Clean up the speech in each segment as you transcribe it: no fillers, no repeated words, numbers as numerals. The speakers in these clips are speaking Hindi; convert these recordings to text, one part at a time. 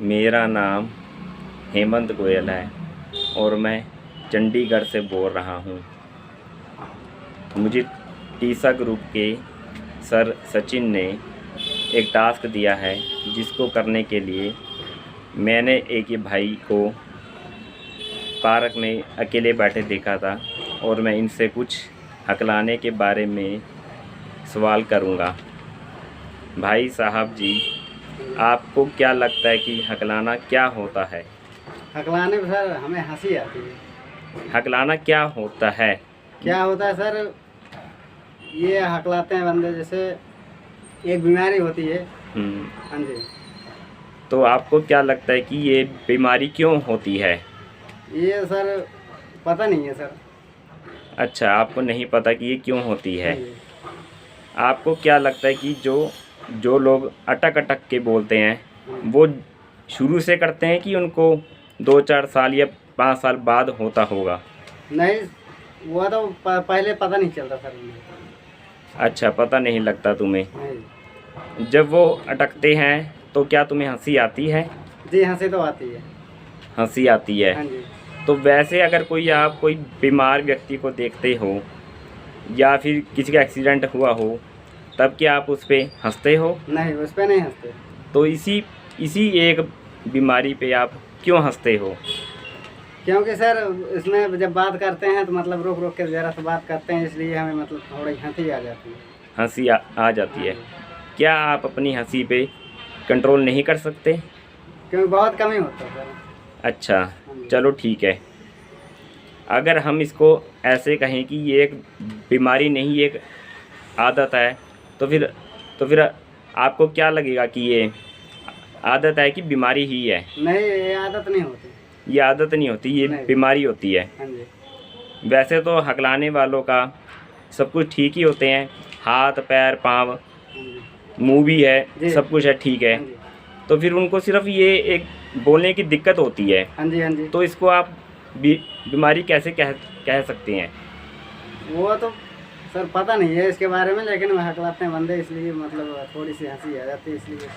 मेरा नाम हेमंत गोयल है और मैं चंडीगढ़ से बोल रहा हूँ। मुझे टीसा ग्रुप के सर सचिन ने एक टास्क दिया है, जिसको करने के लिए मैंने एक ये भाई को पार्क में अकेले बैठे देखा था और मैं इनसे कुछ हकलाने के बारे में सवाल करूँगा। भाई साहब जी, आपको क्या लगता है कि हकलाना क्या होता है? हकलाने में सर हमें हंसी आती है। हकलाना क्या होता है? क्या होता है सर, ये हकलाते हैं बंदे, जैसे एक बीमारी होती है। हाँ जी। तो आपको क्या लगता है कि ये बीमारी क्यों होती है? ये सर पता नहीं है सर। अच्छा, आपको नहीं पता कि ये क्यों होती है। हाँ जी। आपको क्या लगता है कि जो लोग अटक अटक के बोलते हैं वो शुरू से करते हैं कि उनको 2-4 साल या 5 साल बाद होता होगा? नहीं, वो तो पहले पता नहीं चलता सर उन्हें। अच्छा, पता नहीं लगता तुम्हें। नहीं। जब वो अटकते हैं तो क्या तुम्हें हंसी आती है? जी, हंसी तो आती है। हंसी आती है। हाँ जी। तो वैसे अगर आप कोई बीमार व्यक्ति को देखते हो या फिर किसी का एक्सीडेंट हुआ हो, तब क्या आप उस पे हंसते हो? नहीं, उस पर नहीं हंसते। तो इसी एक बीमारी पे आप क्यों हंसते हो? क्योंकि सर इसमें जब बात करते हैं तो मतलब रोक रोक के ज़रा सा बात करते हैं, इसलिए हमें मतलब थोड़ी हंसी आ जाती है। हंसी आ जाती है। क्या आप अपनी हंसी पे कंट्रोल नहीं कर सकते? क्योंकि बहुत कम ही होता है सर। अच्छा, चलो ठीक है। अगर हम इसको ऐसे कहें कि ये एक बीमारी नहीं, एक आदत है, तो फिर आपको क्या लगेगा कि ये आदत है कि बीमारी ही है? नहीं, ये आदत नहीं होती। ये आदत नहीं होती, ये बीमारी होती है। हाँ जी। वैसे तो हकलाने वालों का सब कुछ ठीक ही होते हैं, हाथ पैर पाँव मुंह भी है, सब कुछ है, ठीक है। तो फिर उनको सिर्फ ये एक बोलने की दिक्कत होती है। हाँ जी, हाँ जी। तो इसको आप बीमारी कैसे कह सकते हैं? वो तो सर पता नहीं है इसके बारे में, लेकिन वह हकलाते हैं बंदे, इसलिए मतलब थोड़ी सी हंसी आ जाती है, इसलिए।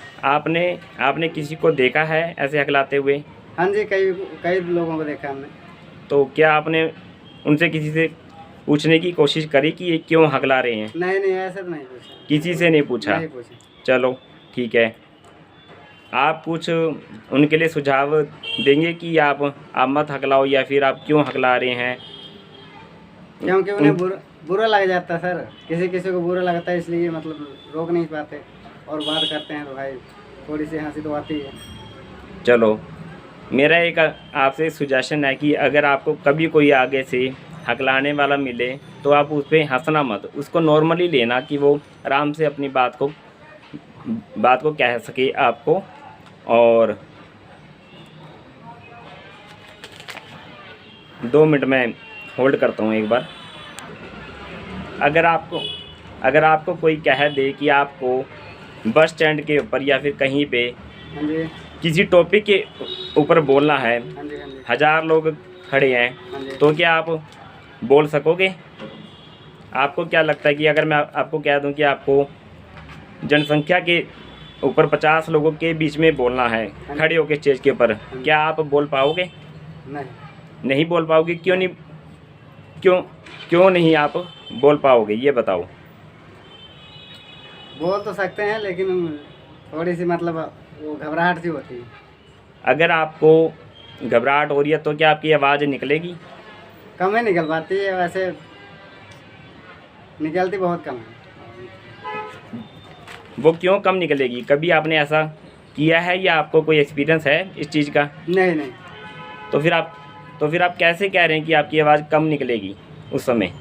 आपने किसी को देखा है ऐसे हकलाते हुए? हाँ जी, कई लोगों को देखा हमने। तो क्या आपने उनसे किसी से पूछने की कोशिश करी कि ये क्यों हकला रहे हैं? नहीं नहीं, ऐसा तो नहीं पूछा। किसी से नहीं पूछा? नहीं पूछा। चलो ठीक है। आप कुछ उनके लिए सुझाव देंगे कि आप मत हकलाओ, या फिर आप क्यों हकला रहे हैं? क्योंकि उन्हें बुरा लग जाता है सर, किसी को बुरा लगता है, इसलिए मतलब रोक नहीं पाते और बात करते हैं तो भाई थोड़ी सी हंसी तो आती है। चलो, मेरा एक आपसे सुजेशन है कि अगर आपको कभी कोई आगे से हकलाने वाला मिले तो आप उस पर हंसना मत, उसको नॉर्मली लेना कि वो आराम से अपनी बात को कह सके आपको। और 2 मिनट में होल्ड करता हूँ एक बार। अगर आपको कोई कह दे कि आपको बस स्टैंड के ऊपर या फिर कहीं पे हाँ जी। किसी टॉपिक के ऊपर बोलना है, हाँ जी, हाँ जी। 1000 लोग खड़े हैं, हाँ जी। तो क्या आप बोल सकोगे? आपको क्या लगता है कि अगर मैं आपको कह दूं कि आपको जनसंख्या के ऊपर 50 लोगों के बीच में बोलना है, खड़े होकर स्टेज के ऊपर, क्या आप बोल पाओगे? नहीं। नहीं बोल पाओगे? क्यों नहीं आप बोल पाओगे, ये बताओ। बोल तो सकते हैं, लेकिन थोड़ी सी मतलब वो घबराहट सी होती है। अगर आपको घबराहट हो रही है तो क्या आपकी आवाज़ निकलेगी? कम ही निकल पाती है, वैसे निकलती बहुत कम है। वो क्यों कम निकलेगी? कभी आपने ऐसा किया है या आपको कोई एक्सपीरियंस है इस चीज़ का? नहीं नहीं। तो फिर आप कैसे कह रहे हैं कि आपकी आवाज़ कम निकलेगी उस समय?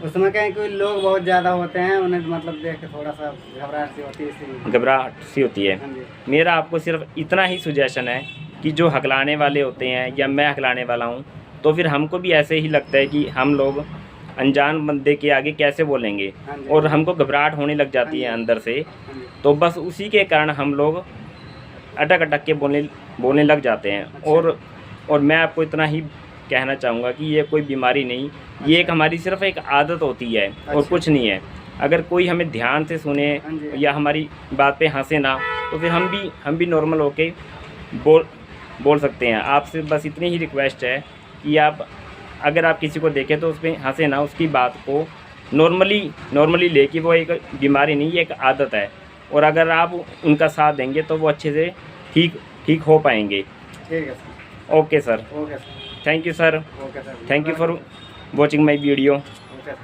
उसमें कहीं कोई लोग बहुत ज़्यादा होते हैं, उन्हें मतलब देख के थोड़ा सा घबराहट सी होती है, इसलिए। घबराहट सी होती है। हाँ जी। मेरा आपको सिर्फ इतना ही सुजेशन है कि जो हकलाने वाले होते हैं या मैं हकलाने वाला हूँ, तो फिर हमको भी ऐसे ही लगता है कि हम लोग अनजान बंदे के आगे कैसे बोलेंगे, हाँ जी। और हमको घबराहट होने लग जाती है अंदर से। हाँ जी। तो बस उसी के कारण हम लोग अटक अटक के बोलने लग जाते हैं। अच्छा। और मैं आपको इतना ही कहना चाहूँगा कि ये कोई बीमारी नहीं, ये एक हमारी सिर्फ एक आदत होती है और कुछ नहीं है। अगर कोई हमें ध्यान से सुने हाँ जी। या हमारी बात पे हंसे ना, तो फिर हम भी नॉर्मल होके बोल सकते हैं। आपसे बस इतनी ही रिक्वेस्ट है कि आप अगर आप किसी को देखें तो उसमें हंसे ना, उसकी बात को नॉर्मली ले कि वो एक बीमारी नहीं, ये एक आदत है। और अगर आप उनका साथ देंगे तो वो अच्छे से ठीक हो पाएंगे। ठीक है sir. Okay sir, okay sir. Thank you sir, okay sir. Thank you for watching my video. Okay sir.